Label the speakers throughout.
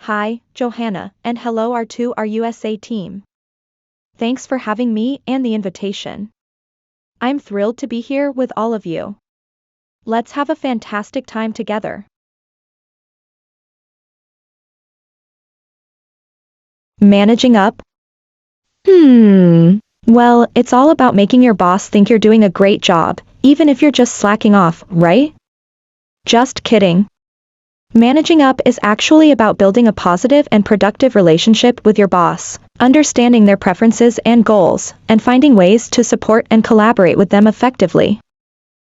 Speaker 1: Hi, Johanna, and hello to our USA team. Thanks for having me and the invitation. I'm thrilled to be here with all of you. Let's have a fantastic time together. Managing up? Well, it's all about making your boss think you're doing a great job, even if you're just slacking off, right? Just kidding. Managing up is actually about building a positive and productive relationship with your boss, understanding their preferences and goals, and finding ways to support and collaborate with them effectively.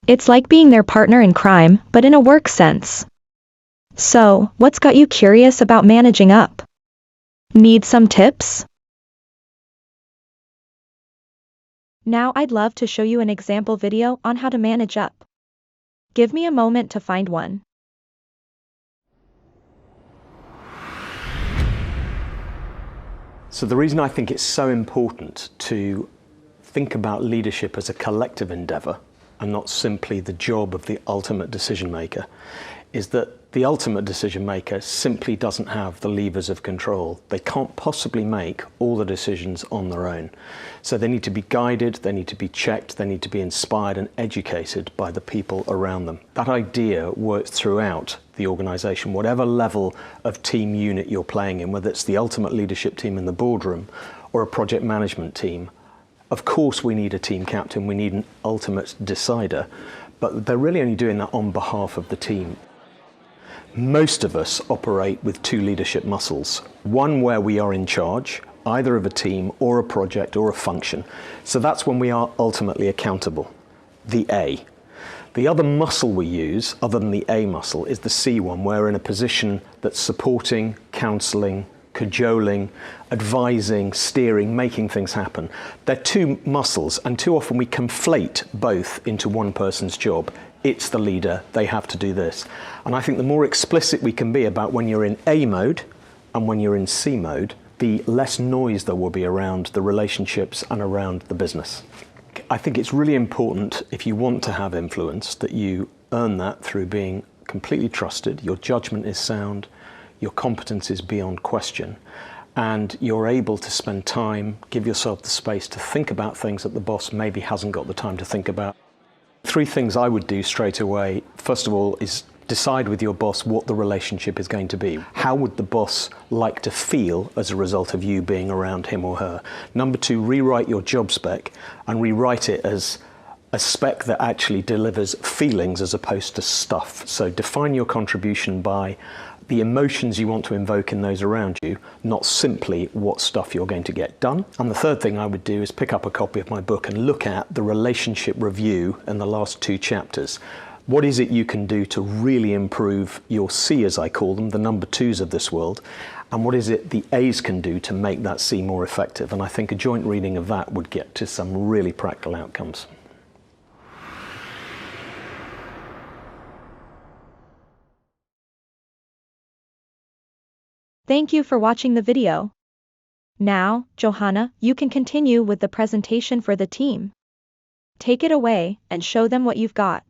Speaker 1: It's like being their partner in crime, but in a work sense. So, what's got you curious about managing up? Need some tips? Now I'd love to show you an example video on how to manage up. Give me a moment to find one.
Speaker 2: So the reason I think it's so important to think about leadership as a collective endeavour and not simply the job of the ultimate decision maker is that the ultimate decision maker simply doesn't have the levers of control. They can't possibly make all the decisions on their own. So they need to be guided, they need to be checked, they need to be inspired and educated by the people around them. That idea works throughout the organisation, whatever level of team unit you're playing in, whether it's the ultimate leadership team in the boardroom or a project management team. Of course we need a team captain, we need an ultimate decider, but they're really only doing that on behalf of the team. Most of us operate with two leadership muscles, one where we are in charge, either of a team or a project or a function. So that's when we are ultimately accountable, the A. The other muscle we use, other than the A muscle, is the C one, where we're in a position that's supporting, counselling, cajoling, advising, steering, making things happen. They're two muscles, and too often we conflate both into one person's job. It's the leader, they have to do this. And I think the more explicit we can be about when you're in A mode and when you're in C mode, the less noise there will be around the relationships and around the business. I think it's really important, if you want to have influence, that you earn that through being completely trusted, your judgment is sound, your competence is beyond question, and you're able to spend time, give yourself the space to think about things that the boss maybe hasn't got the time to think about. Three things I would do straight away. First of all is decide with your boss what the relationship is going to be. How would the boss like to feel as a result of you being around him or her? Number two, rewrite your job spec and rewrite it as a spec that actually delivers feelings as opposed to stuff. So define your contribution by the emotions you want to invoke in those around you, not simply what stuff you're going to get done. And the third thing I would do is pick up a copy of my book and look at the relationship review in the last two chapters. What is it you can do to really improve your C, as I call them, the number twos of this world, and what is it the A's can do to make that C more effective? And I think a joint reading of that would get to some really practical outcomes.
Speaker 1: Thank you for watching the video. Now, Johanna, you can continue with the presentation for the team. Take it away and show them what you've got.